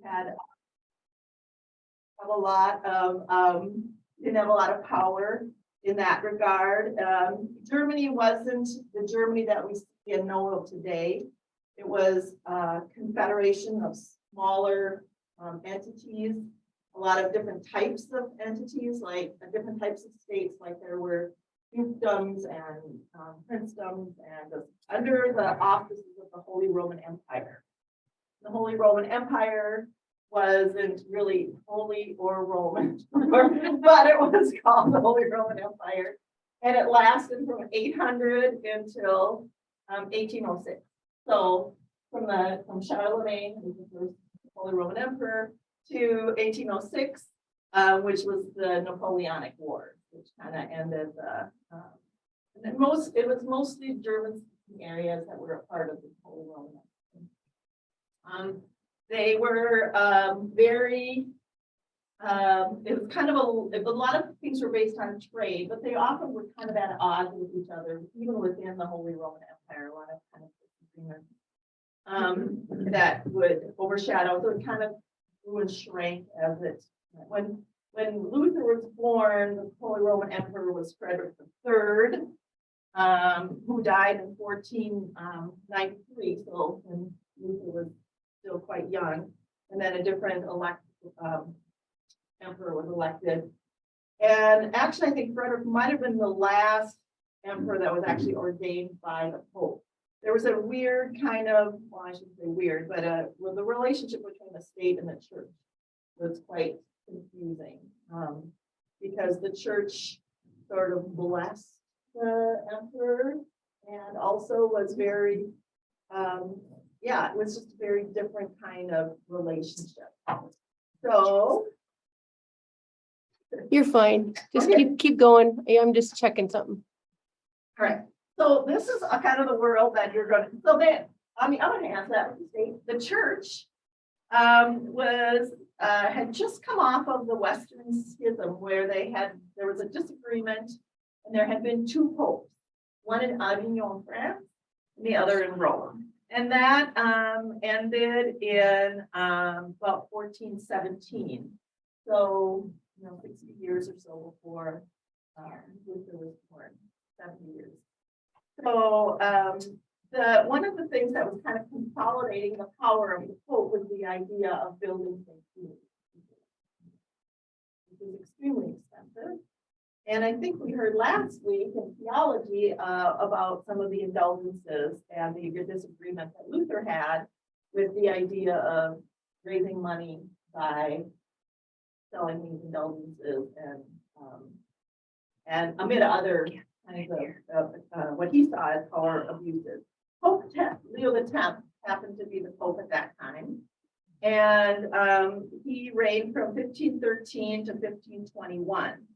had have a lot of didn't have a lot of power in that regard. Germany wasn't the Germany that we see and know of today. It was a confederation of smaller entities, a lot of different types of entities, like different types of states, like there were dukedoms and princedoms, and under the auspices of the Holy Roman Empire. The Holy Roman Empire wasn't really holy or Roman, but it was called the Holy Roman Empire, and it lasted from 800 until 1806. So from Charlemagne, who was the first Holy Roman Emperor, to 1806, which was the Napoleonic Wars, which kind of ended the. And it was mostly German areas that were a part of the Holy Roman Empire. They were very. It was kind of a lot of things were based on trade, but they often were kind of at odds with each other, even within the Holy Roman Empire. A lot of kind of disagreements that would overshadow. So it kind of grew and shrank as it when Luther was born. The Holy Roman Emperor was Frederick III, who died in 1493. So when Luther was still quite young, and then a different emperor was elected. And actually, I think Frederick might have been the last emperor that was actually ordained by the Pope. There was a weird kind of, well, I shouldn't say weird, but well, the relationship between the state and the church was quite confusing, because the church sort of blessed the emperor and also was very, it was just a very different kind of relationship. So You're fine. Just Okay. keep going. I'm just checking something. all right, so this is a kind of the world that you're going to. So then, on the other hand, the church had just come off of the Western Schism, where there was a disagreement, and there had been two popes, one in Avignon, France, and the other in Rome, and that ended in about 1417. So 60 years or so before Luther was born, 70 years. So one of the things that was kind of consolidating the power of the Pope was the idea of building sanctuaries, which is extremely expensive. And I think we heard last week in theology about some of the indulgences and the disagreement that Luther had with the idea of raising money by selling these indulgences and amid other kinds of what he saw as power abuses. Pope Leo X happened to be the Pope at that time, and he reigned from 1513 to 1521.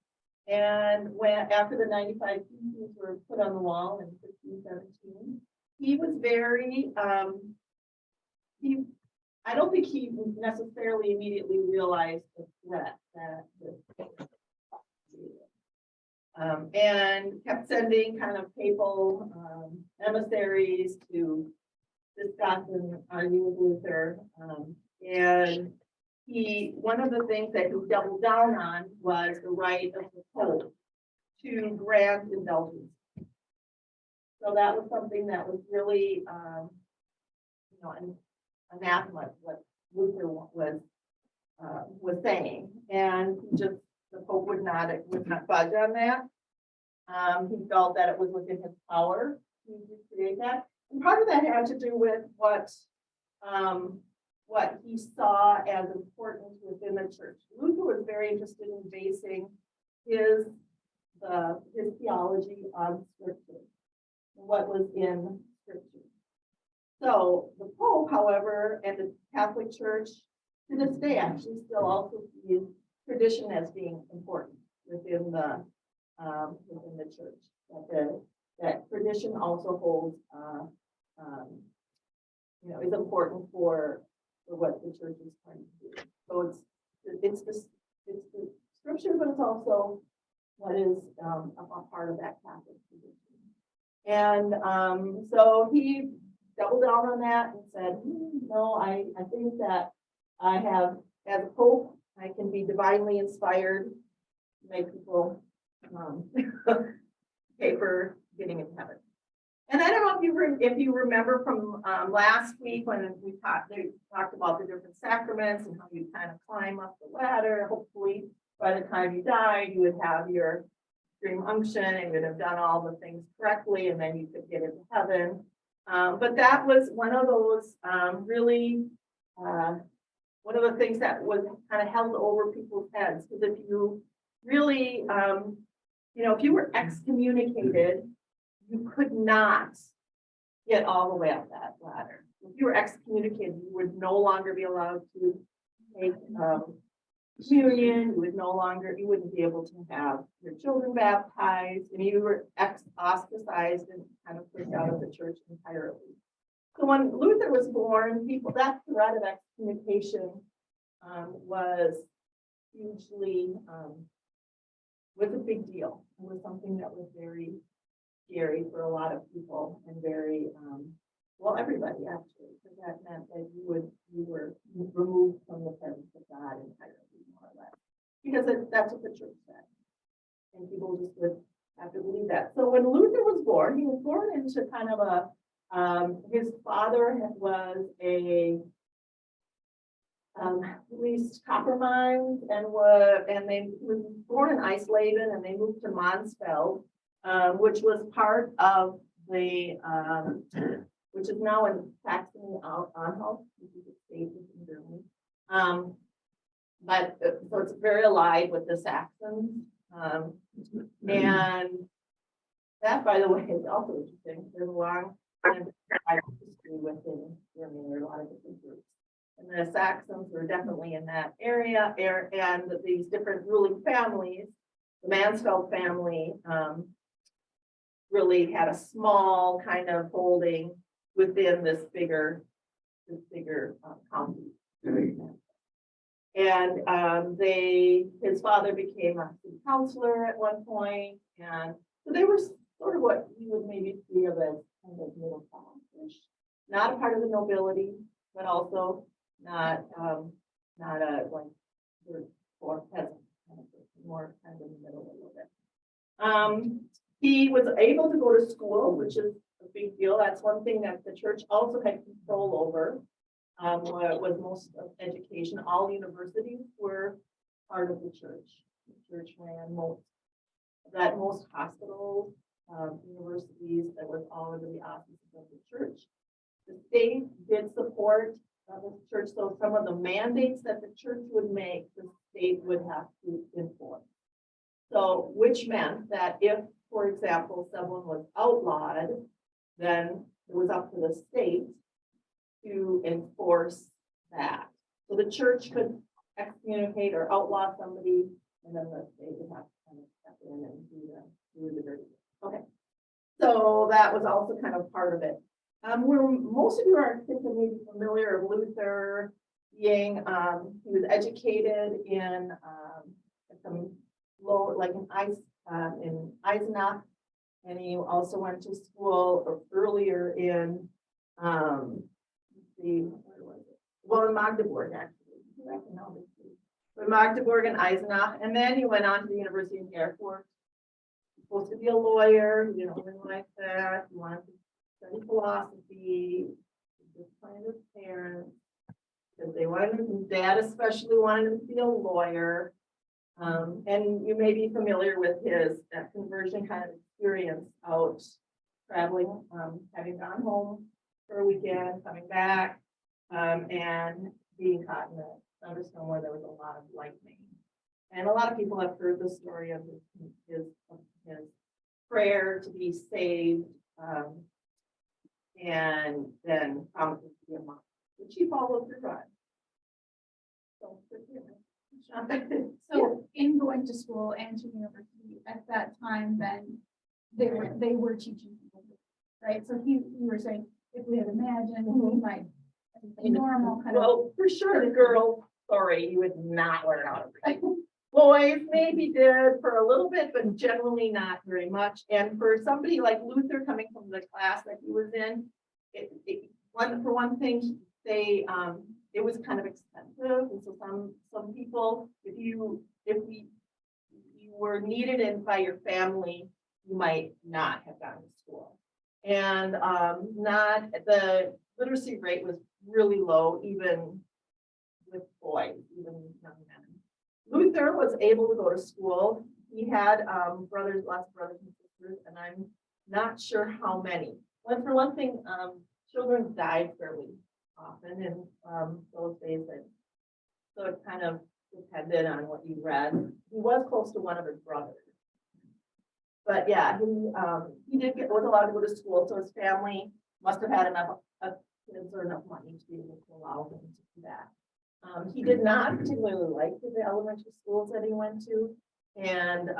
And after the 95 Theses were put on the wall in 1517, he was very I don't think he necessarily immediately realized the threat that and kept sending kind of papal emissaries to discuss and argue with Luther. And one of the things that he doubled down on was the right of the Pope to grant indulgence. So that was something that was really, an anathema, what Luther was saying, and the Pope would not budge on that. He felt that it was within his power to create that, and part of that had to do with what he saw as important within the church. Luther was very interested in basing his theology on Scripture, what was in Scripture. So the Pope, however, and the Catholic Church to this day actually still also sees tradition as being important within the church. That tradition also holds, is important for what the church is trying to do. So it's the Scripture, but it's also what is a part of that Catholic tradition. And so he doubled down on that and said, no, I think that I have, as a pope, I can be divinely inspired, make people, pay for getting into heaven. And I don't know if you remember from, last week when they talked about the different sacraments and how you kind of climb up the ladder. Hopefully, by the time you died, you would have your extreme unction and would have done all the things correctly, and then you could get into heaven. But that was one of those, really, one of the things that was kind of held over people's heads, because if you really, if you were excommunicated, you could not get all the way up that ladder. If you were excommunicated, you would no longer be allowed to take communion. You wouldn't be able to have your children baptized, and you were ostracized and kind of pushed out of the church entirely. So when Luther was born, that threat of excommunication was hugely, was a big deal. It was something that was very scary for a lot of people and very, everybody actually, because that meant that you were removed from the presence of God entirely, more or less, because that's what the church said. And people just would have to believe that. So when Luther was born, he was born into kind of his father was a leased copper mines and he was born in Eisleben, and they moved to Mansfeld, which was part of the which is now in Saxony-Anhalt, which is a state in Germany. So it's very allied with the Saxons, and that, by the way, is also interesting. There's a long history within Germany. There are a lot of different groups. And the Saxons were definitely in that area, and these different ruling families, the Mansfeld family, really had a small kind of holding within this bigger county. And his father became a city councilor at one point, and so they were sort of what you would maybe see of as kind of middle class-ish, not a part of the nobility, but also not a or peasant kind of person, more kind of in the middle a little bit. He was able to go to school, which is a big deal. That's one thing that the church also had control over. Was most of education. All universities were part of the church. The church ran most hospitals, universities, that was all under the auspices of the church. The state did support the church, so some of the mandates that the church would make, the state would have to enforce. So, which meant that if, for example, someone was outlawed, then it was up to the state to enforce that. So the church could excommunicate or outlaw somebody, and then the state would have to kind of step in and do the dirty work. Okay, so that was also kind of part of it. Where most of you are maybe familiar of Luther being, he was educated in some lower, like in Eisenach, and he also went to school earlier in in Magdeburg, actually. In Magdeburg and Eisenach, and then he went on to the University of Erfurt. He was supposed to be a lawyer, he didn't like that. He wanted to study philosophy. He just planned his parents because they wanted his dad, especially wanted him to be a lawyer. And you may be familiar with his conversion kind of experience out traveling, having gone home for a weekend, coming back, and being caught in a thunderstorm where there was a lot of lightning. And a lot of people have heard the story of his prayer to be saved, and then promises to be a monk, which he followed through on. So in going to school and to university at that time, then they were teaching people, right? So you were saying, if we had imagined, like normal kind of. Well, for sure, the girl, sorry, you would not learn how to read. Boys maybe did for a little bit, but generally not very much. And for somebody like Luther coming from the class that he was in, for one thing, they it was kind of expensive, and so some people, if you were needed in by your family, you might not have gone to school. And, not, the literacy rate was really low, even with boys, even young men. Luther was able to go to school. He had, brothers, lots of brothers and sisters, and I'm not sure how many. But for one thing, children died fairly often in, those days, and so it kind of depended on what you read. He was close to one of his brothers. But yeah, was allowed to go to school, so his family must have had enough, kids or enough money to be able to allow him to do that. He did not particularly like the elementary schools that he went to. And,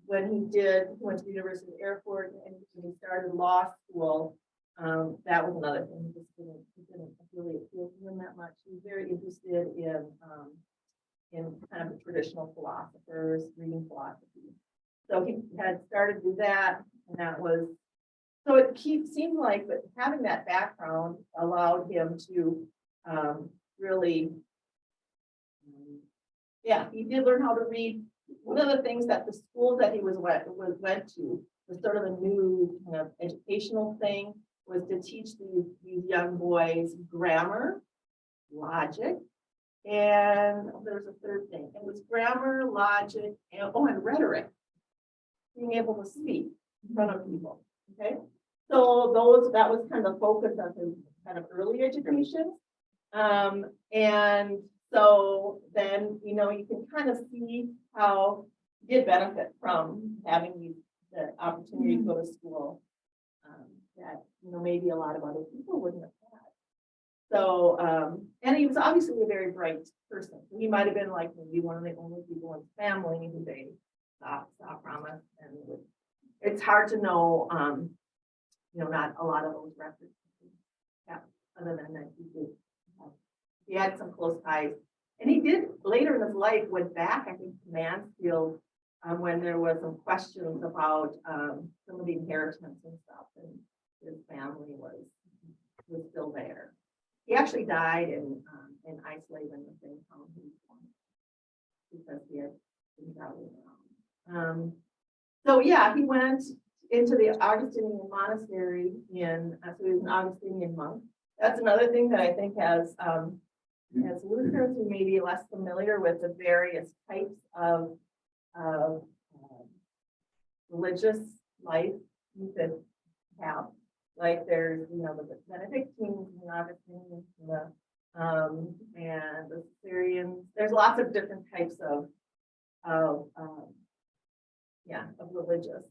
when he went to the University of Erfurt, and when he started law school, that was another thing. He just didn't really appeal to him that much. He was very interested in kind of the traditional philosophers, reading philosophy. So he had started to do that, and that was, so it seemed like, but having that background allowed him to really, yeah, he did learn how to read. One of the things that the school that he went to was sort of a new kind of educational thing, was to teach these young boys grammar, logic, and there's a third thing. It was grammar, logic, and rhetoric. Being able to speak in front of people. Okay, so that was kind of the focus of his kind of early education. And so then, you can kind of see how he did benefit from having the opportunity to go to school, that, maybe a lot of other people wouldn't have had. So, and he was obviously a very bright person. He might have been like maybe one of the only people in his family who they saw promise. And it's hard to know, not a lot of those records. Yeah, other than that, he had some close ties. And he did later in his life went back, I think, to Mansfield, when there was some questions about some of the inheritance and stuff, and his family was still there. He actually died in Eisleben, the same town he was born, because he had been traveling around. So yeah, he went into the Augustinian monastery so he was an Augustinian monk. That's another thing that I think as Lutherans who may be less familiar with the various types of religious life you could have. Like there's, the Benedictines and Augustinians and the Syrians. There's lots of different types of religious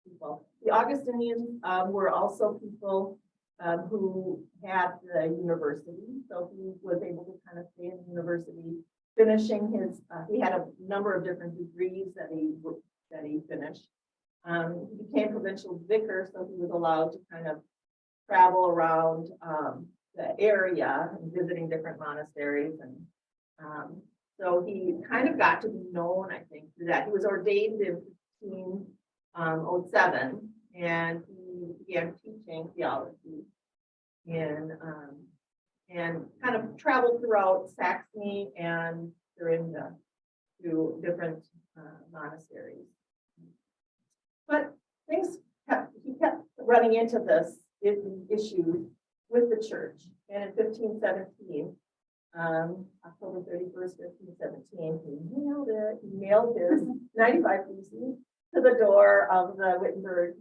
people. The Augustinians were also people who had the university, so he was able to kind of stay in the university, finishing his. He had a number of different degrees that he finished. He became provincial vicar, so he was allowed to kind of travel around the area and visiting different monasteries, and so he kind of got to be known, I think, through that. He was ordained in 1507, and he began teaching theology and kind of traveled throughout Saxony and Thuringia to different monasteries. But he kept running into this issue with the church. And in 1517, October 31st, 1517, he mailed his 95 theses to the door of the Wittenberg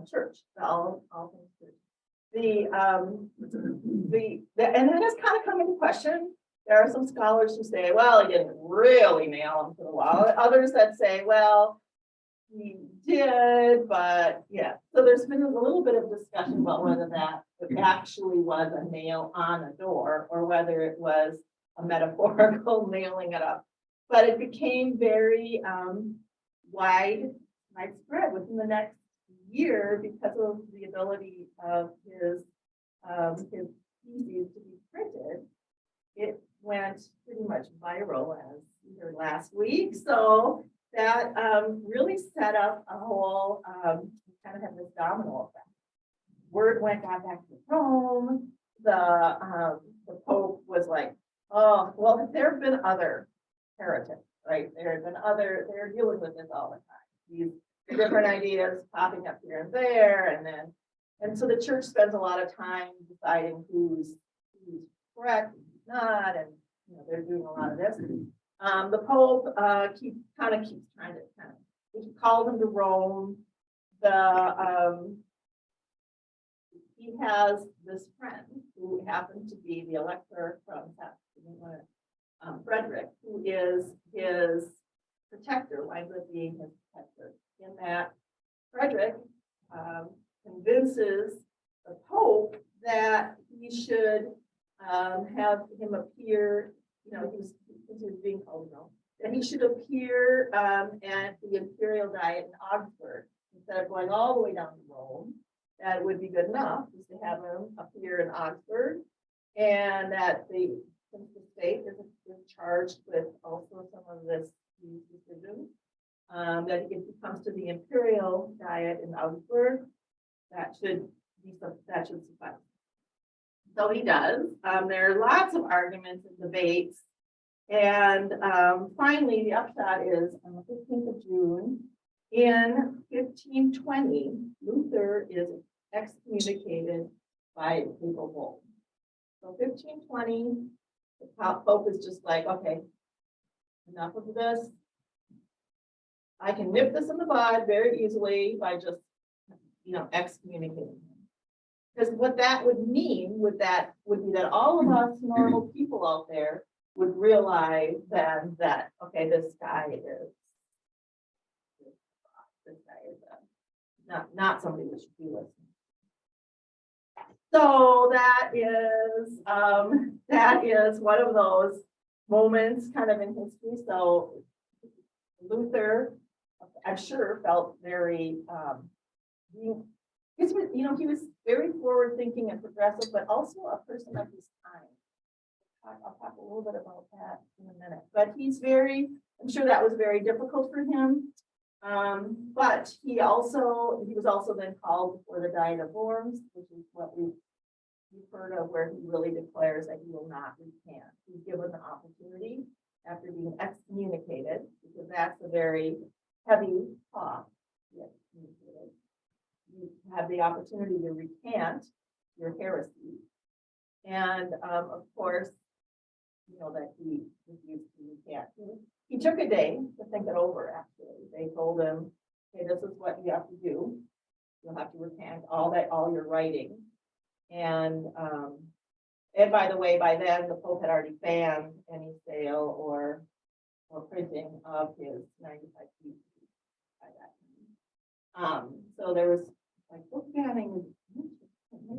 church, the All Things Church. And then it's kind of come into question. There are some scholars who say, well, he didn't really nail them to the wall. Others that say, well, he did, but yeah. So there's been a little bit of discussion about whether that actually was a nail on a door or whether it was a metaphorical nailing it up. But it became very widespread within the next year because of the ability of his theses to be printed. It went pretty much viral, as we heard last week. So that really set up a whole kind of had this domino effect. Word got back to Rome. The Pope was like, Oh, well, there have been other heretics, right? There have been other, they're dealing with this all the time. These different ideas popping up here and there, and so the church spends a lot of time deciding who's correct, who's not, and, you know, they're doing a lot of this. The Pope, keeps trying to he called him to Rome. He has this friend who happened to be the elector from Saxony, Frederick, who is his protector, winds up being his protector, in that Frederick convinces the Pope that he should have him appear, you know, he was being called, you know, that he should appear at the imperial diet in Augsburg instead of going all the way down to Rome. That would be good enough, just to have him appear in Augsburg, and that since the state is charged with also some of these decisions, that if he comes to the imperial diet in Augsburg, that should suffice. So he does. There are lots of arguments and debates, and finally, the upshot is on the 15th of June. In 1520, Luther is excommunicated by papal bull. So 1520, the Pope is just like, okay, enough of this. I can nip this in the bud very easily by just, you know, excommunicating him. Because what that would mean would be that all of us normal people out there would realize then that, okay, this guy is not somebody we should be listening. So that is one of those moments kind of in history. So Luther, I'm sure, felt very, he was very forward thinking and progressive, but also a person of his time. I'll talk a little bit about that in a minute, but I'm sure that was very difficult for him. But he was also then called before the Diet of Worms, which is what we've heard of, where he really declares that he will not recant. He's given the opportunity after being excommunicated, because that's a very heavy cost. You have the opportunity to recant your heresy. And of course, you know that he refused to recant. He took a day to think it over, actually. They told him, okay, this is what you have to do. You'll have to recant all your writing. And by the way, by then the Pope had already banned any sale or printing of his 95 feet by that time. So there was like book banning.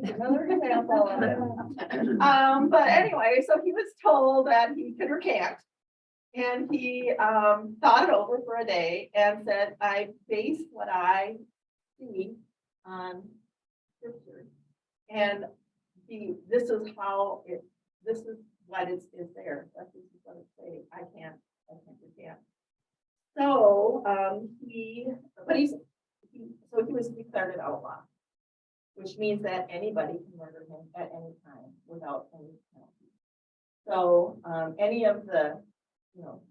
Another example of it. But anyway, so he was told that he could recant. And he thought it over for a day and said, I base what I see on scripture. And this is what is there. This is what it's saying. I can't recant. So he was declared an outlaw, which means that anybody can murder him at any time without any penalty. So any of the, you know,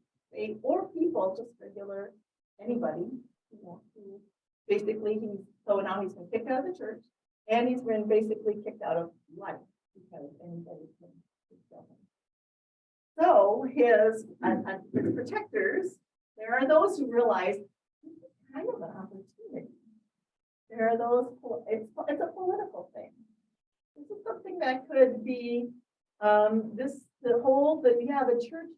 or people, just regular anybody, you know, who basically now he's been kicked out of the church, and he's been basically kicked out of life because anybody can kill him. So his protectors, there are those who realize this is kind of an opportunity. There are those, it's a political thing. This is something that could be the church.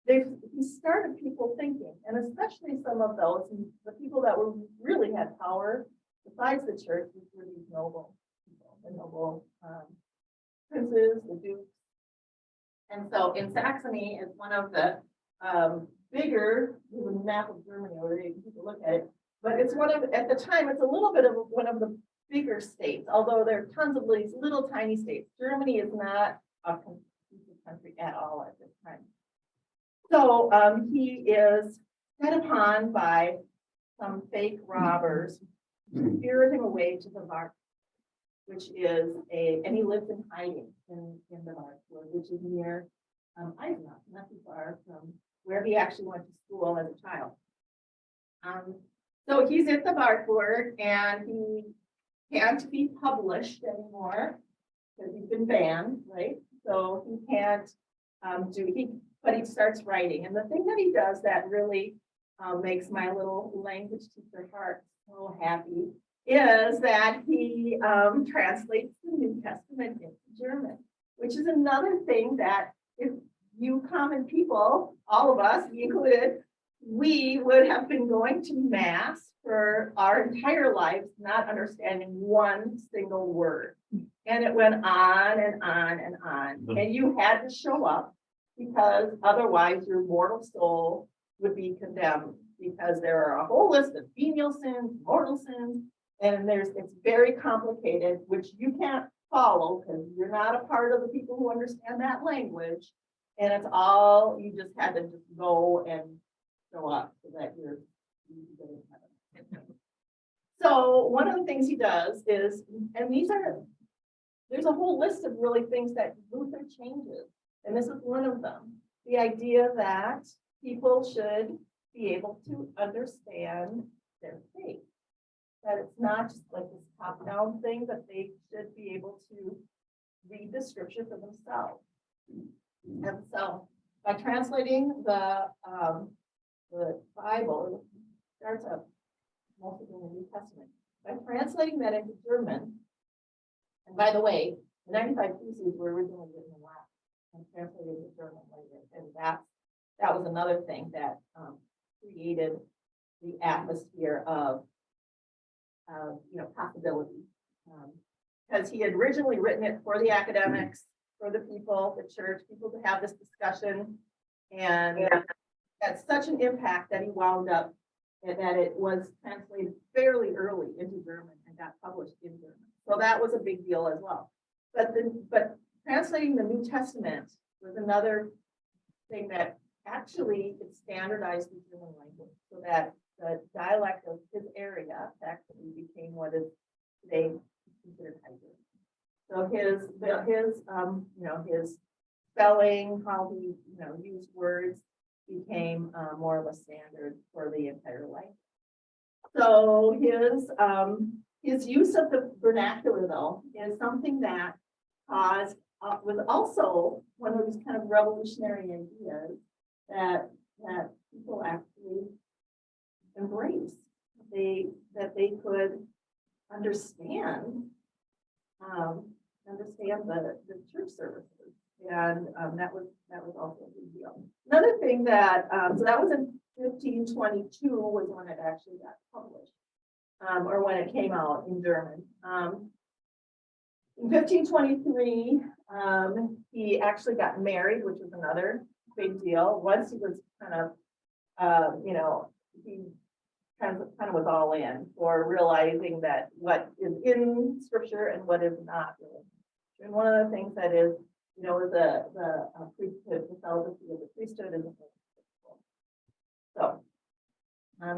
He started people thinking, and especially some of those, the people that really had power besides the church, which were these noble people, the noble princes, the dukes. And so in Saxony is one of the bigger, the map of Germany, or you can look at it, but it's at the time, it's a little bit of one of the bigger states, although there are tons of these little tiny states. Germany is not a country at all at this time. So he is set upon by some fake robbers, spirit him away to the Vark, which is and he lives in hiding in the Vark, which is near Eisenach, not too far from where he actually went to school as a child. So he's at the Wartburg and he can't be published anymore because he's been banned, right? So he can't but he starts writing. And the thing that he does that really makes my little language teacher heart so happy is that he translates the New Testament into German, which is another thing that if you common people, all of us, me included, we would have been going to mass for our entire lives, not understanding one single word. And it went on and on and on. And you had to show up because otherwise your mortal soul would be condemned, because there are a whole list of venial sins, mortal sins, and it's very complicated, which you can't follow because you're not a part of the people who understand that language. And it's all, you just had to just go and show up so that you're in heaven. So one of the things he does is, and there's a whole list of really things that Luther changes. And this is one of them, the idea that people should be able to understand their faith. That it's not just like this top-down thing, but they should be able to read the scripture for themselves. And so by translating the Bible, it starts up mostly in the New Testament, by translating that into German. And by the way, the 95 Theses were originally written in Latin and translated into German later. And that was another thing that created the atmosphere of possibility. Because he had originally written it for the academics, for the people, the church, people to have this discussion. And had such an impact that he wound up and that it was translated fairly early into German and got published in German. So that was a big deal as well. But translating the New Testament was another thing that actually it standardized the German language so that the dialect of his area actually became what is today considered High German. So his spelling, how he used words became more of a standard for the entire language. So his use of the vernacular, though, is something that was also one of those kind of revolutionary ideas that people actually embrace. That they could understand the church services. And that was also a big deal. Another thing that, so that was in 1522 was when it actually got published, or when it came out in German. In 1523, he actually got married, which was another big deal. Once he was kind of, he kind of was all in for realizing that what is in scripture and what is not really. And one of the things that is, the priesthood, the celibacy of the priesthood is so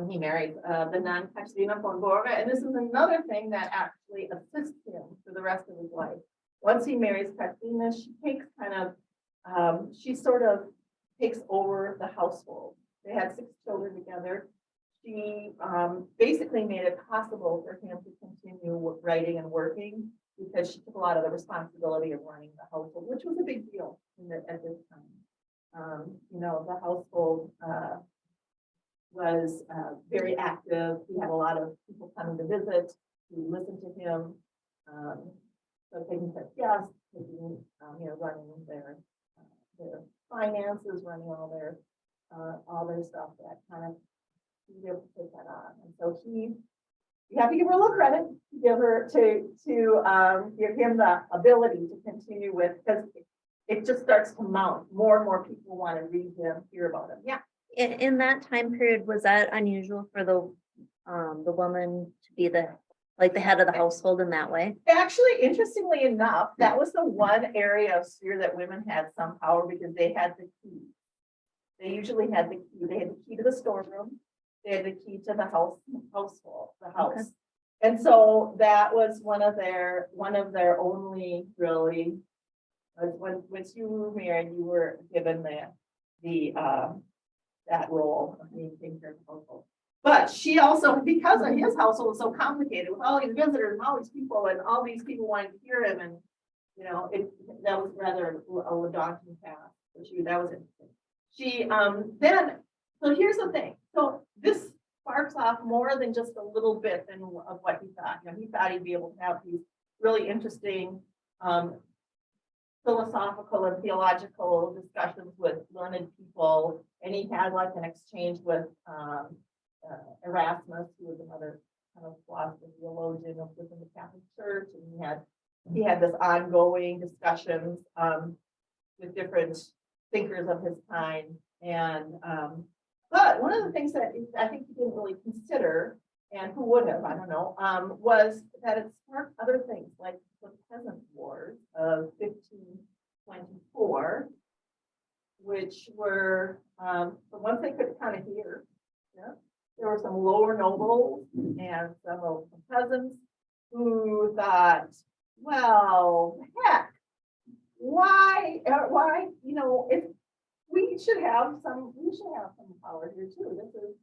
he married the nun Katarina von Borga, and this is another thing that actually assists him for the rest of his life. Once he marries Katarina, she takes she sort of takes over the household. They had 6 children together. She basically made it possible for him to continue writing and working because she took a lot of the responsibility of running the household, which was a big deal at this time. The household was very active. He had a lot of people coming to visit, to listen to him. So taking care of guests, running their finances, running all their stuff, that kind of, he was able to take that on. And so you have to give her a little credit, give him the ability to continue with, because it just starts to mount. More and more people want to read him, hear about him. Yeah. In that time period, was that unusual for the woman to be the head of the household in that way? Actually, interestingly enough, that was the one area of sphere that women had some power because they had the key. They usually had the key. They had the key to the storeroom. They had the key to the household, the house. Okay. And so that was one of their only really when you were married, you were given that role of being taking care of the household. But she also, because of his household was so complicated with all these visitors and all these people and all these people wanting to hear him and, that was rather a daunting task. That was interesting. So here's the thing. So this sparks off more than just a little bit of what he thought. He thought he'd be able to have these really interesting, philosophical and theological discussions with learned people. And he had like an exchange with, Erasmus, who was another kind of philosopher theologian within the Catholic Church, and he had this ongoing discussions with different thinkers of his time. And but one of the things that I think he didn't really consider, and who would have, I don't know, was that it sparked other things like the Peasant Wars of 1524, which were the ones they could kind of hear. Yeah. There were some lower nobles and some of the peasants who thought, well, heck, why, if we should have some power here too. This is,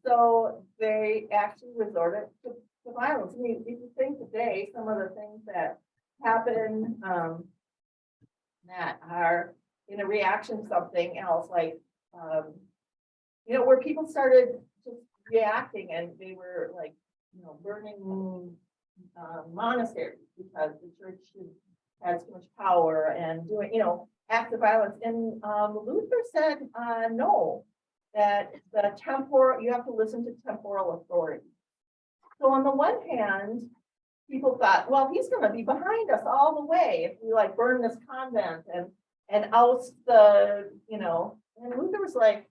so they actually resorted to violence. I mean, if you think today, some of the things that happen that are in a reaction to something else, like, where people started just reacting and they were like, burning monasteries because the church had too much power and doing, acts of violence. And Luther said, no, that you have to listen to temporal authority. So on the one hand, people thought, well, he's going to be behind us all the way if we like burn this convent and oust the, and Luther was like,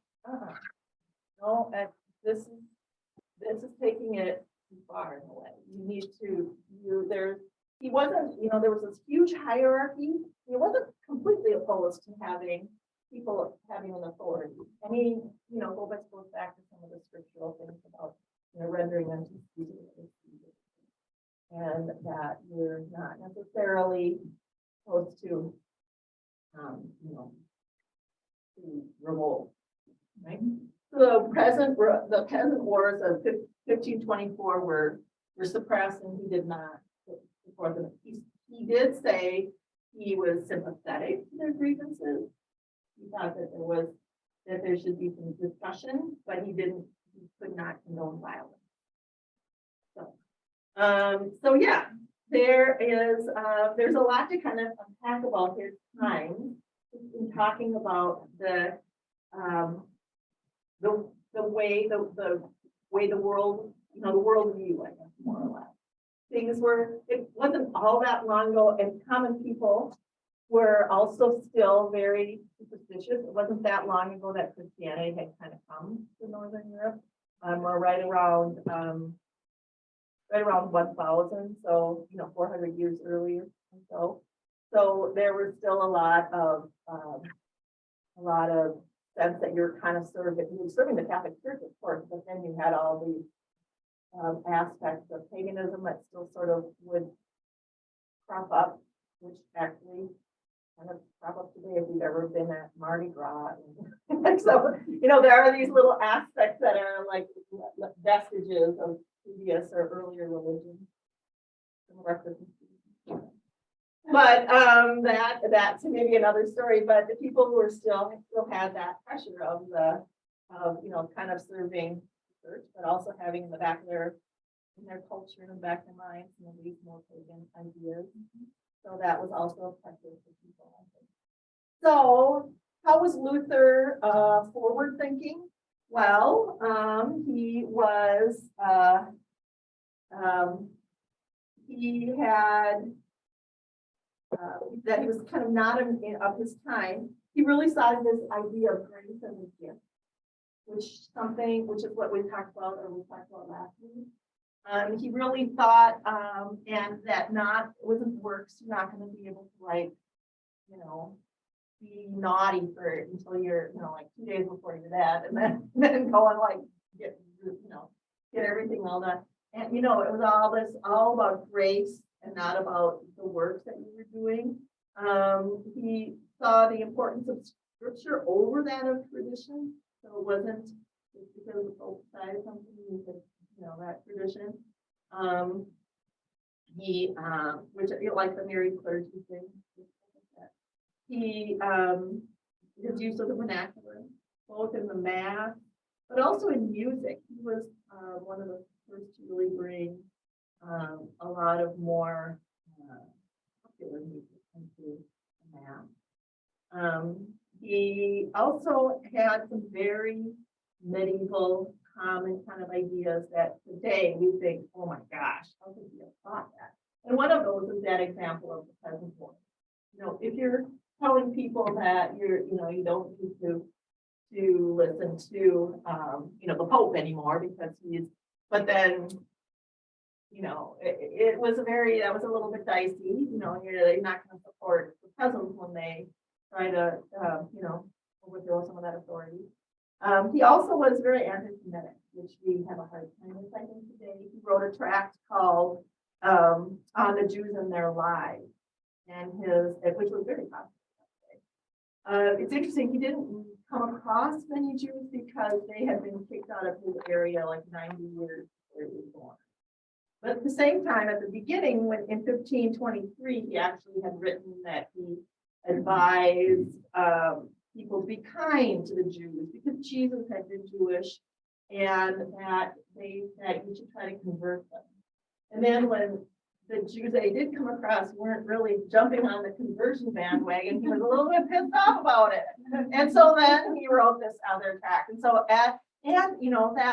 no, this is taking it too far in a way. You need to, he wasn't, there was this huge hierarchy. He wasn't completely opposed to having people having an authority. I mean, goes back to some of the scriptural things about, rendering unto Caesar and that we're not necessarily supposed to, to revolt, right? The peasant wars of 1524 were suppressed, and he did not support them. He did say he was sympathetic to their grievances. He thought that there should be some discussion, but he could not condone violence. So yeah, there's a lot to kind of unpack about his time in talking about the way the world, the worldview, I guess, more or less. It wasn't all that long ago, and common people were also still very superstitious. It wasn't that long ago that Christianity had kind of come to Northern Europe, or right around 1000, so 400 years earlier. And so there was still a lot of sense that you're kind of serving the Catholic Church, of course, but then you had all these aspects of paganism that still sort of would crop up, which actually kind of crop up today if you've ever been at Mardi Gras. And so, there are these little aspects that are like vestiges of previous or earlier religion. But that's maybe another story. But the people who are still had that pressure of kind of serving the church, but also having in the back of their culture and in the back of their minds, these more pagan ideas. So that was also a pressure for people, I think. So how was Luther forward thinking? Well, he was he had that he was kind of not of his time. He really saw this idea of grace as a gift, which is what we talked about last week. He really thought, and that wasn't works. You're not going to be able to be naughty until you're 2 days before your dad, and then go and get everything all done. And it was all about grace and not about the works that you were doing. He saw the importance of scripture over that of tradition, so it wasn't just because of both sides something, that tradition. Which like the married clergy thing. He, his use of the vernacular, both in the math, but also in music. He was one of the first to really bring a lot of more popular music into the math. He also had some very medieval common kind of ideas that today we think, oh my gosh, how could you have thought that? And one of those is that example of the present voice. If you're telling people that you don't need to listen to, the Pope anymore because but then, it was that was a little bit dicey, you're not going to support the peasants when they try to, overthrow some of that authority. He also was very anti-Semitic, which we have a hard time with, I think, today. He wrote a tract called On the Jews and Their Lives, which was very popular. It's interesting, he didn't come across many Jews because they had been kicked out of his area like 90 years before he was born. But at the same time, at the beginning, when in 1523, he actually had written that he advised people to be kind to the Jews because Jesus had been Jewish, and that you should try to convert them. And then when the Jews that he did come across weren't really jumping on the conversion bandwagon, he was a little bit pissed off about it. And so then he wrote this other tract. And so that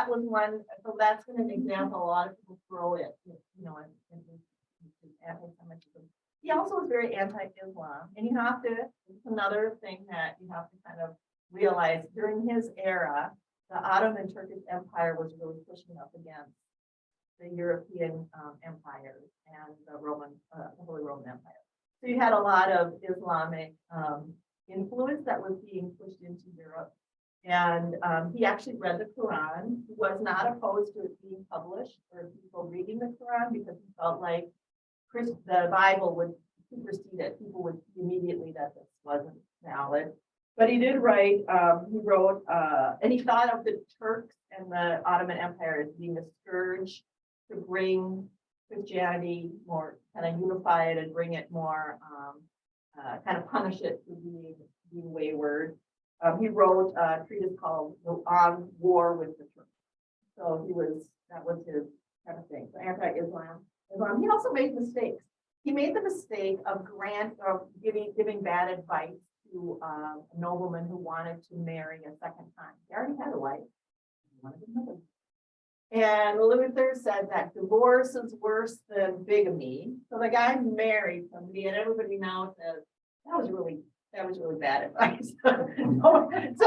was one, so that's been an example a lot of people throw it, in anti-Semitism. He also was very anti-Islam, and it's another thing that you have to kind of realize during his era, the Ottoman Turkish Empire was really pushing up against the European empires and the Holy Roman Empire. So you had a lot of Islamic influence that was being pushed into Europe. And he actually read the Quran. He was not opposed to it being published or people reading the Quran because he felt like the Bible would supersede it. People would see immediately that this wasn't valid. But he did write, he wrote, and he thought of the Turks and the Ottoman Empire as being a scourge to bring Christianity more, kind of unify it and bring it more, kind of punish it for being wayward. He wrote a treatise called On War with the Turks. So that was his kind of thing, so anti-Islam. He also made mistakes. He made the mistake of giving bad advice to a nobleman who wanted to marry a second time. He already had a wife. He wanted another. And Luther said that divorce is worse than bigamy. So the guy married somebody, and everybody now says that was really bad advice. So this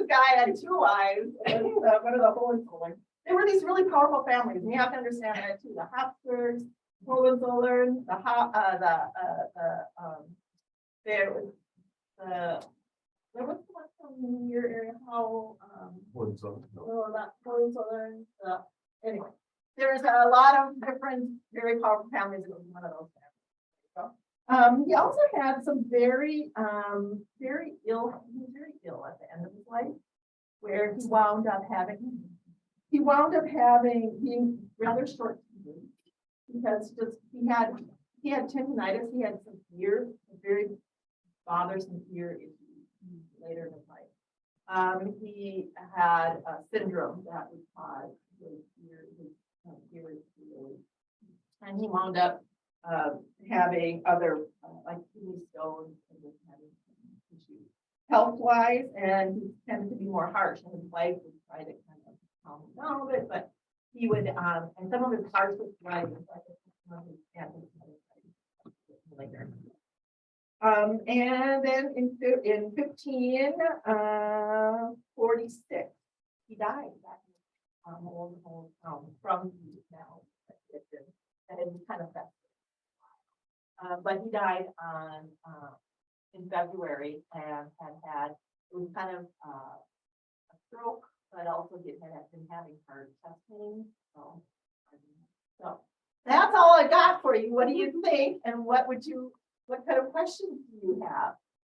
guy had 2 wives, and one of the Hohenzollern. They were these really powerful families, and you have to understand that too. The Habsburgs, Hohenzollern, there was one from your area, anyway, there's a lot of different, very powerful families. It was one of those families. He also had some very ill. He was very ill at the end of his life, where he wound up being rather short because he had tendonitis. He had some very bothersome ear issues later in his life. He had a syndrome that would cause his ears to really, and he wound up having other like kidney stones and just having issues health-wise, and he tended to be more harsh, and his wife would try to kind of calm him down a bit, but he would and some of his hearts would fly later. And then in 1546, he died back in old town from now that had kind of festered. But he died in February and had it was kind of a stroke, but also he had been having hard chest pain. So that's all I got for you. What do you think? And what would you what kind of questions do you have?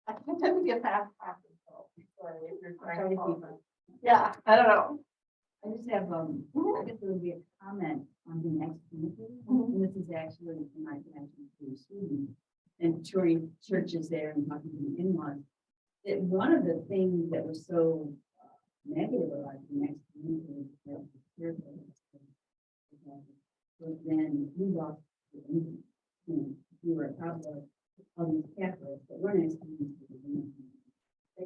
I can tend to be a fast talker, so. Sorry if you're trying to hold on. Yeah, I don't know. I just have, I guess it would be a comment on the next meeting, and this is actually in my connection to students and touring churches there and talking to the in-laws. That one of the things that was so negative about the next meeting is that the spirit of it was then we lost the meeting. We were a couple of these Catholics that were next to the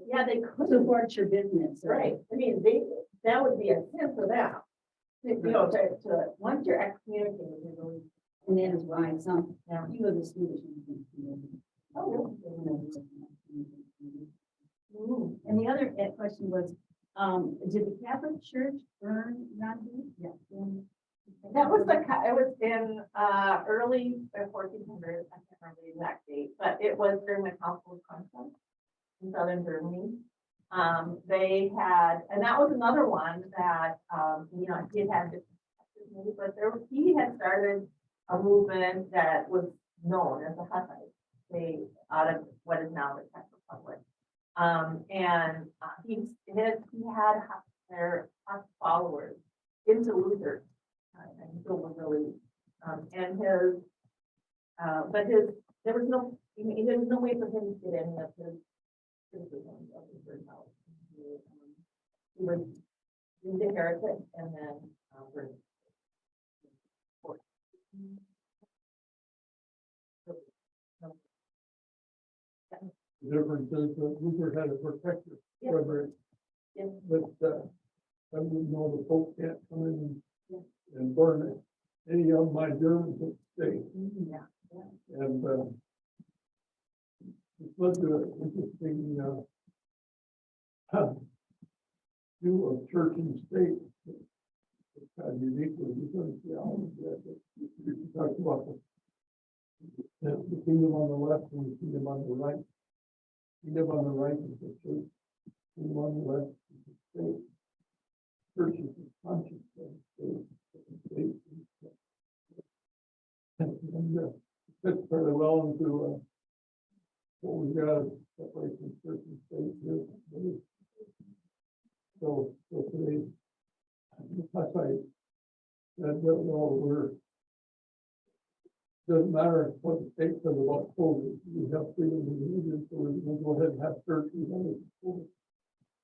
Yeah, they could, support your business. so- right, I mean, that would be a sin for them. You know, once you're excommunicated, you're really. And that is why some, Yeah. few of the Swedish. Oh, Mm. And the other question was, did the Catholic Church burn Gandhi? Yeah. That was it was in, early 1400s, I can't remember the exact date, but it was during the Council of Constance in southern Germany. They had, and that was another one that, you know, he had different, but he had started a movement that was known as the Hussites. They, out of what is now the Czech Republic. And he had their followers into Luther. And so was really, and his, but there was no, there was no way for him to get any of his criticism of the third house. He was deemed a heretic and then, burned. The difference is that Luther had a protector, Yeah. Frederick, Yeah. but, I wouldn't know the Pope can't come in Yeah. and burn it. Any of my Germans would stay, Yeah. and, it's led to an interesting, view of church and state. It's kind of unique with Lutheran theology, that you talk about the kingdom on the left and the kingdom on the right. Kingdom on the right is the church, kingdom on the left is the state. Church is the conscience of the state. And fits fairly well into what we've got, separation of church and state here. So today, that's like, that we're, doesn't matter what the state says about COVID, we have freedom of religion, so we'll go ahead and have church.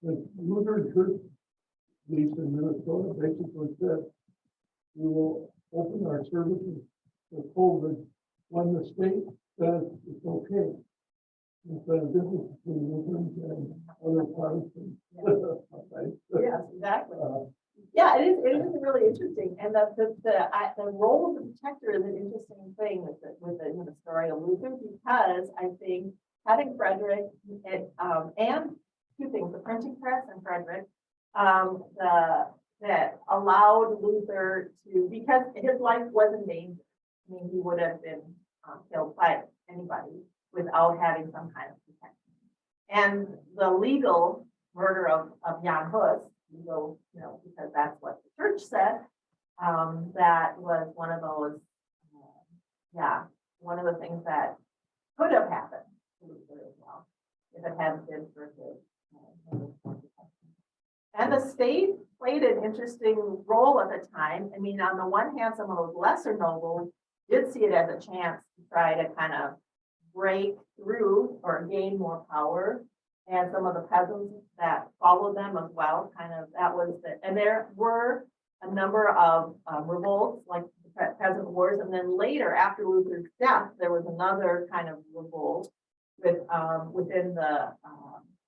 The Lutheran Church, at least in Minnesota, basically said, we will open our services for COVID when the state says it's okay. Instead of difference between Lutherans and other Protestants. Right? Yes, exactly. Uh, Yeah, it is really interesting, and the role of the protector is an interesting thing with the story of Luther, because I think having Frederick, and two things, the printing press and Frederick, that allowed Luther to, because his life was in danger. I mean, he would have been killed by anybody without having some kind of protection. And the legal murder of Jan Hus, legal, you know, because that's what the church said, that was one of those, one of the things that could have happened to Luther as well, if it hadn't been for his. And the state played an interesting role at the time. I mean, on the one hand, some of those lesser nobles did see it as a chance to try to kind of break through or gain more power. And some of the peasants that followed them as well, kind of, that was and there were a number of revolts, like the peasant wars. And then later, after Luther's death, there was another kind of revolt within the,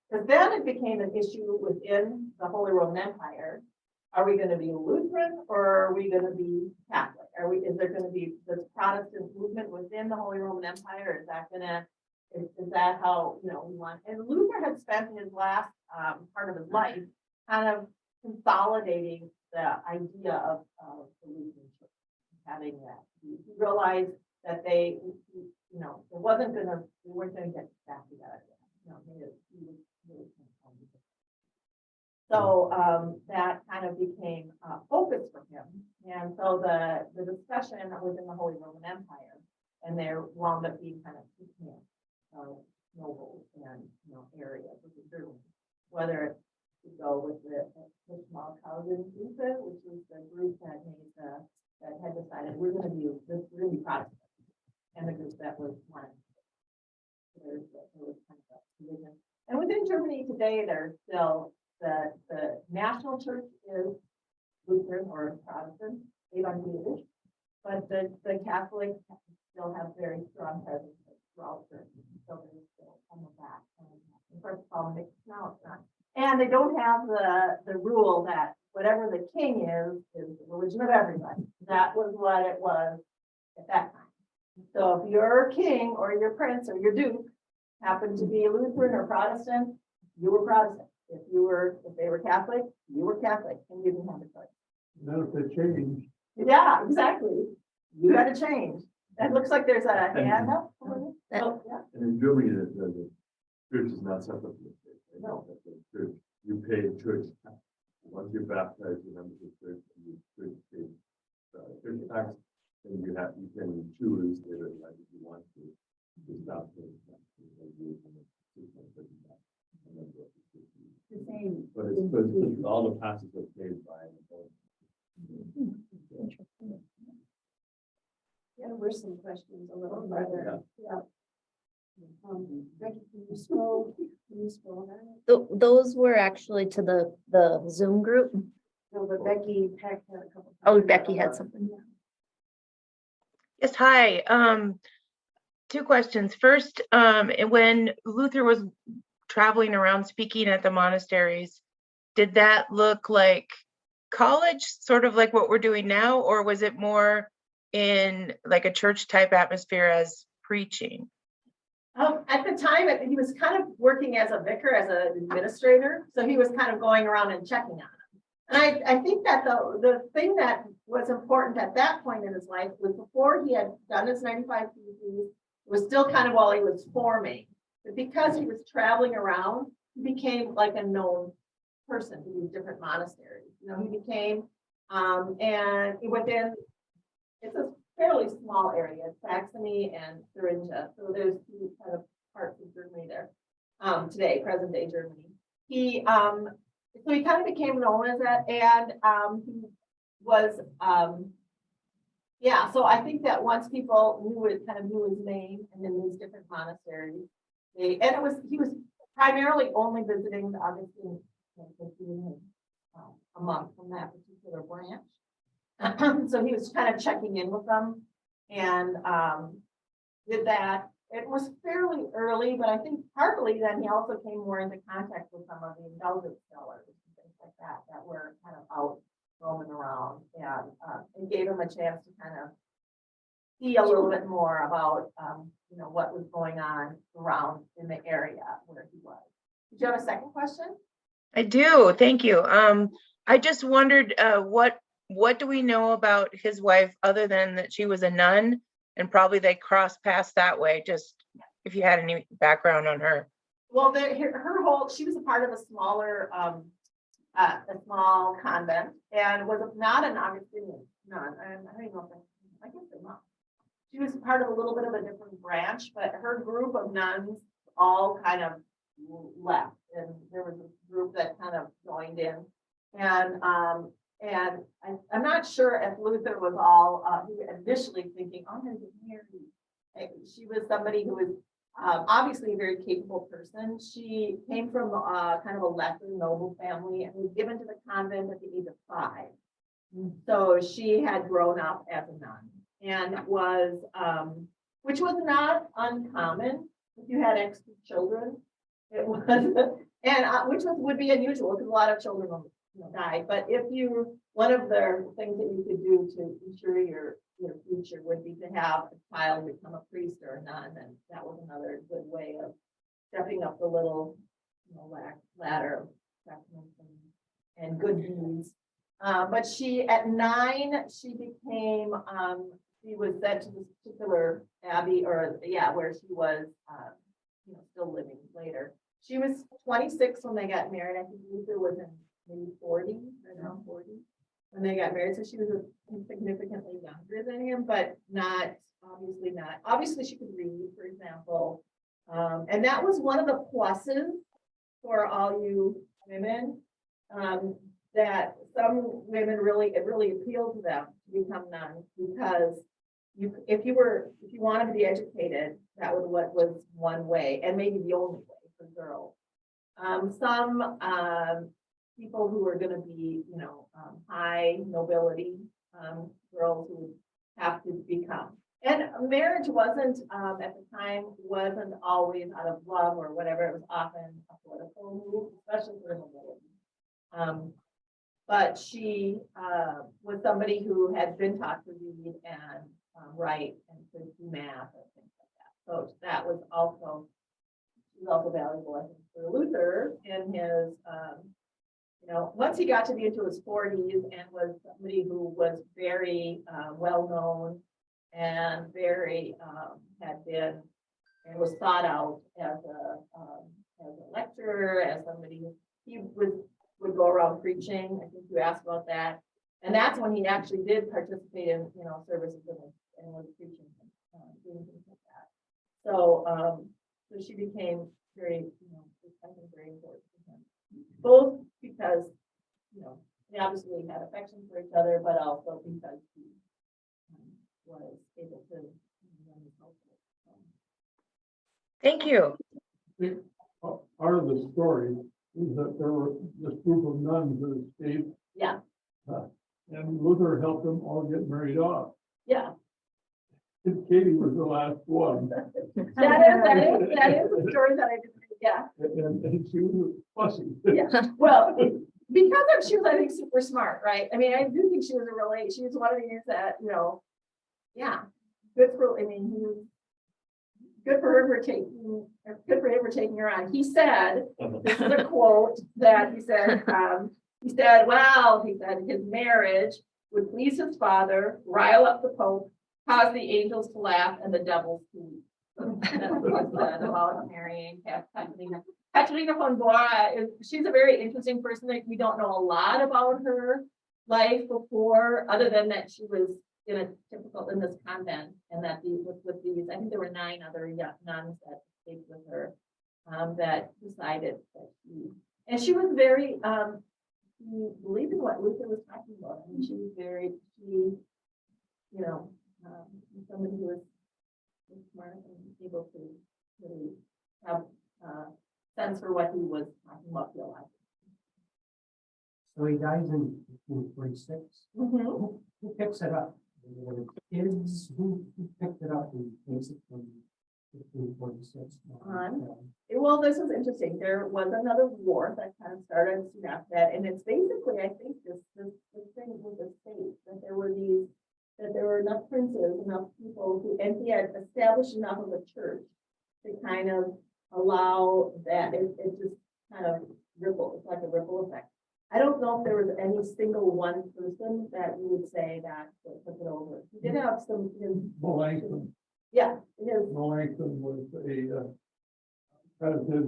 because then it became an issue within the Holy Roman Empire. Are we going to be Lutheran or are we going to be Catholic? Is there going to be this Protestant movement within the Holy Roman Empire? Is that how, you know, we want? And Luther had spent his last part of his life kind of consolidating the idea of the Lutheran Church, having that. He realized that they weren't going to get back together. You know, he was really so that kind of became a focus for him. And so the discussion within the Holy Roman Empire, and there wound up being kind of, that was one. There was kind of a division. And within Germany today, there's still, the national church is Lutheran or Protestant, Evangelisch, but the Catholics still have very strong presence throughout Germany. So there's still some of that. First of all, now it's not. And they don't have the rule that whatever the king is the religion of everybody. That was what it was at that time. So if your king or your prince or your duke happened to be Lutheran or Protestant, you were Protestant. If they were Catholic, you were Catholic, and you didn't have a choice. Then if they change, Yeah, exactly. You got to change. It looks like there's a hand up. Oh, yeah. And in Germany, the church is not separate from the state. Right? No. That's the church, you pay church tax. Once you're baptized, you're member of the church, you church pay church tax, and you can choose later in life if you want to stop paying tax. The same. But it's all the passes are paid by an adult. Yeah, there's some questions a little further. Yeah. Becky, can you scroll that? Those were actually to the Zoom group. No, but Becky Peck had a couple. Oh, Becky had something. Yes, hi. Two questions. First, when Luther was traveling around speaking at the monasteries, did that look like college, sort of like what we're doing now, or was it more in like a church type atmosphere as preaching? At the time, he was kind of working as a vicar, as an administrator, so he was kind of going around and checking on them. And I think that the thing that was important at that point in his life was before he had done his 95 theses, it was still kind of while he was forming. But because he was traveling around, he became like a known person to these different monasteries. You know, he became, and within, it's a fairly small area, Saxony and Thuringia. So there's two kind of parts of Germany there. Today, present day Germany. So he kind of became known as that, and he was, yeah. So I think that once people knew his name, and in these different monasteries, he was primarily only visiting the Augustine, a monk from that particular branch. So he was kind of checking in with them, and did that. It was fairly early, but I think partly then he also came more into contact with some of the indulgent scholars and things like that were kind of out roaming around, and gave him a chance to kind of see a little bit more about what was going on around in the area where he was. Did you have a second question? I do, thank you. I just wondered what do we know about his wife other than that she was a nun, and probably they crossed paths that way, just if you had any background on her. Well, she was a part of a smaller, a small convent, and was not an Augustinian nun. I don't even know if I guess they're not. She was part of a little bit of a different branch, but her group of nuns all kind of left, and there was a group that kind of joined in, and I'm not sure if Luther was all initially thinking, "Oh, I'm going to get married." She was somebody who was obviously a very capable person. She came from kind of a lesser noble family and was given to the convent at the age of 5. So she had grown up as a nun, and was, which was not uncommon if you had extra children. It was, and which would be unusual because a lot of children died. But one of the things that you could do to ensure your future would be to have a child become a priest or a nun, and that was another good way of stepping up the little ladder of sacraments and good deeds. But at 9, she became, she was sent to this particular abbey, where she was, still living later. She was 26 when they got married. I think Luther was in maybe 40, around 40 when they got married. So she was significantly younger than him, but obviously not. Obviously she could read, for example. And that was one of the pluses for all you women, that some women it really appealed to them to become nuns, because if you wanted to be educated, that was what was one way, and maybe the only way for girls. Some people who were gonna be, high nobility, girls who would have to become. And marriage wasn't, at the time, wasn't always out of love or whatever, it was often a political move, especially for the nobility. But she was somebody who had been taught to read and write and could do math and things like that. So that was also, valuable, I think, for Luther in his, once he got to be into his 40s and was somebody who was very well-known and very had been and was thought out as a lecturer, as somebody he would go around preaching. I think you asked about that. And that's when he actually did participate in, services and was preaching, doing things like that. So, so she became very, I think very important to him. Both because, they obviously had affection for each other, but also because he was able to run his household. Thank you. Part of the story is that there were this group of nuns that escaped. Yeah. And Luther helped them all get married off. Yeah, And Katie was the last one. that is the story that I did. Yeah. And she was fussy. Yeah. Well, because she was, I think, super smart, right? I mean, I do think she was she was one of the years that, yeah, good for him for taking her on. He said, this is a quote that he said, his marriage would please his father, rile up the Pope, cause the angels to laugh and the devils to weep. That's what he said about marrying Catalina. Catalina von Bora, she's a very interesting person. We don't know a lot about her life before, other than that she was in this convent, and that with these, I think there were 9 other nuns that stayed with her, that decided that she was very, she believed in what Luther was talking about. I mean, she was somebody who was smart and able to really have sense for what he was talking about theologically. So he dies in 1846. Who picks it up? Were the kids who picked it up in basically 1846? Well, this is interesting. There was another war that kind of started soon after that, and it's basically, I think, this thing with the state that there were enough princes, enough people and he had established enough of a church to kind of allow that it just kind of ripple. It's like a ripple effect. I don't know if there was any single one person that you would say that took it over. He did have some. Melanchthon. Yeah, Melanchthon was kind of his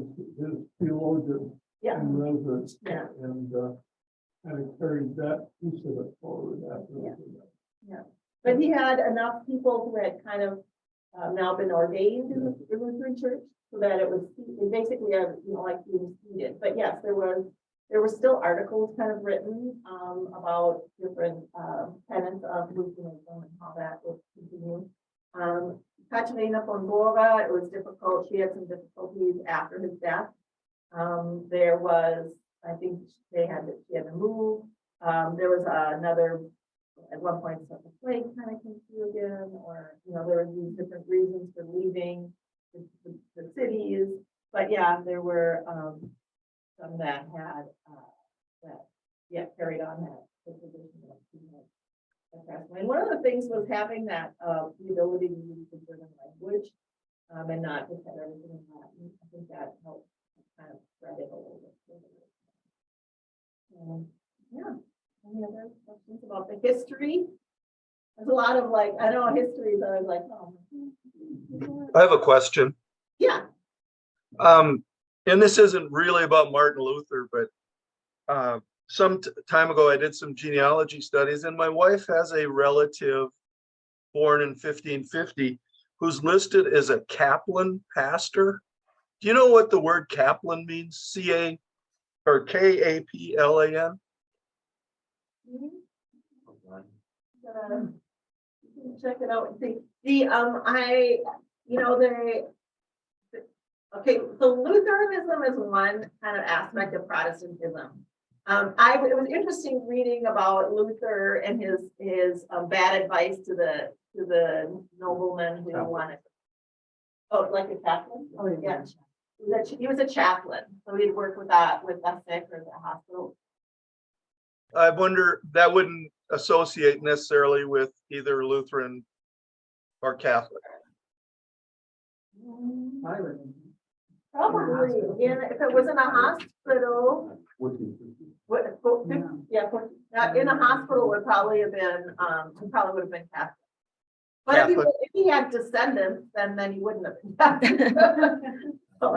theologian. Yeah. And resident. Yeah. And kind of carried that piece of it forward after. Yeah. But he had enough people who had kind of now been ordained in the Lutheran Church, so that it was basically like being seated. But yes, there were still articles kind of written about different tenets of Lutheranism and how that would continue. Catalina von Bora, it was difficult. She had some difficulties after his death. There was, I think she had to move. There was another, at one point, the plague kind of came through again, or there were these different reasons for leaving the cities. But yeah, there were some that had carried on that position. And one of the things was having that the ability to use the German language and not just have everything in Latin. I think that helped kind of spread it a little bit. Yeah. Any other questions about the history? There's a lot of I know history, but I was like, oh. I have a question. Yeah. And this isn't really about Martin Luther, but some time ago I did some genealogy studies, and my wife has a relative born in 1550 who's listed as a Kaplan pastor. Do you know what the word Kaplan means? C-A or K-A-P-L-A-N? Check it out and see. Okay, so Lutheranism is one kind of aspect of Protestantism. It was interesting reading about Luther and his bad advice to the nobleman who wanted. Oh, like a chaplain? Oh, yeah. He was a chaplain, so he'd work with the sick or the hospital. I wonder, that wouldn't associate necessarily with either Lutheran or Catholic. Probably, if it was in a hospital, in a hospital would probably have been, he probably would have been Catholic. But Catholic. if he had descendants, then he wouldn't have been Catholic. So,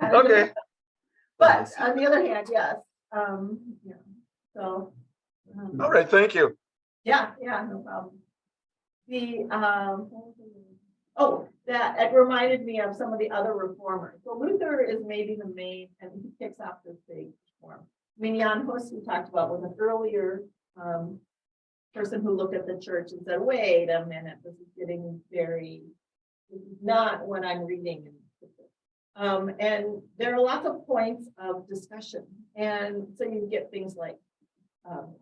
Okay, but on the other hand, yes, yeah, so. all right, thank you. Yeah, no problem. That it reminded me of some of the other reformers. So Luther is maybe the main, and he kicks off this big reform. I mean, Jan Hus, we talked about, was an earlier person who looked at the church and said, wait a minute, this is not what I'm reading. And there are lots of points of discussion. And so you get things like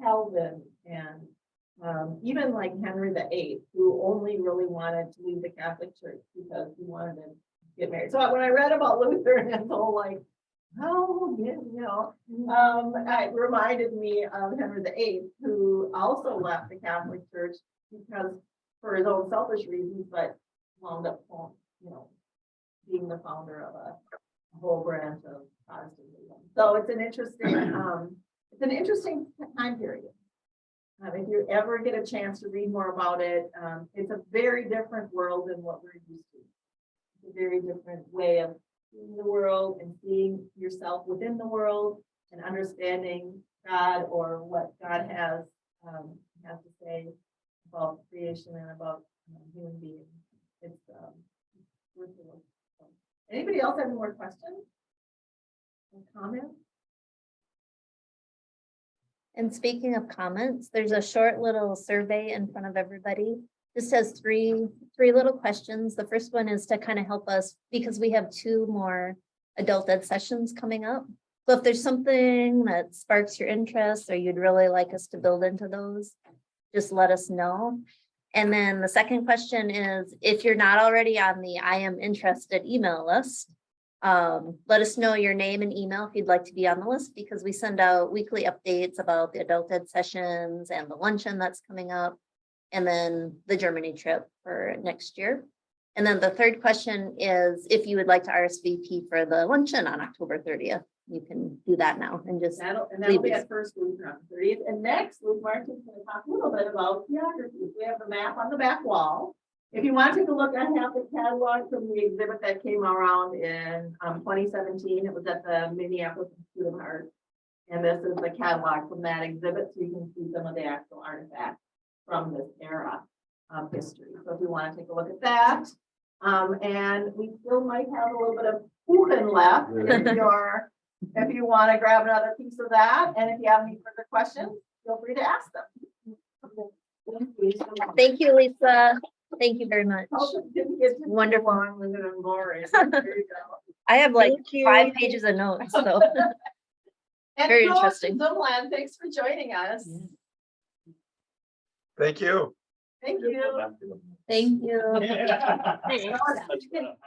Calvin and even like Henry VIII, who only really wanted to leave the Catholic Church because he wanted to get married. So when I read about Luther, and it's all like, oh, yeah, it reminded me of Henry VIII, who also left the Catholic Church because for his own selfish reasons, but wound up, being the founder of a whole branch of Protestantism. So it's an interesting time period. If you ever get a chance to read more about it, it's a very different world than what we're used to. It's a very different way of seeing the world and seeing yourself within the world and understanding God or what God has to say about creation and about human beings. It's worth the look. Anybody else have any more questions or comments? And speaking of comments, there's a short little survey in front of everybody. This has three little questions. The first one is to kind of help us because we have 2 more adult ed sessions coming up. So if there's something that sparks your interest or you'd really like us to build into those, just let us know. And then the second question is, if you're not already on the I am interested email list, let us know your name and email if you'd like to be on the list, because we send out weekly updates about the adult ed sessions and the luncheon that's coming up, and then the Germany trip for next year. And then the third question is, if you would like to RSVP for the luncheon on October 30th, you can do that now and just That'll leave be these. at first Luke on the 30th. And next, Luke Martin's going to talk a little bit about geography. We have the map on the back wall. If you want to take a look, I have the catalog from the exhibit that came around in 2017. It was at the Minneapolis Institute of Art. And this is the catalog from that exhibit, so you can see some of the actual artifacts from this era of history. So if you want to take a look at that, and we still might have a little bit of Kuchen left if you want to grab another piece of that. And if you have any further questions, feel free to ask them. Thank you, Lisa. Thank you very much. Hope it didn't get too Wonderful. long with it and boring. There you go. I have like Thank you. 5 pages of notes, so. And Very Joel interesting. Zumland, thanks for joining us. Thank you. Thank you. Thank you. Thanks.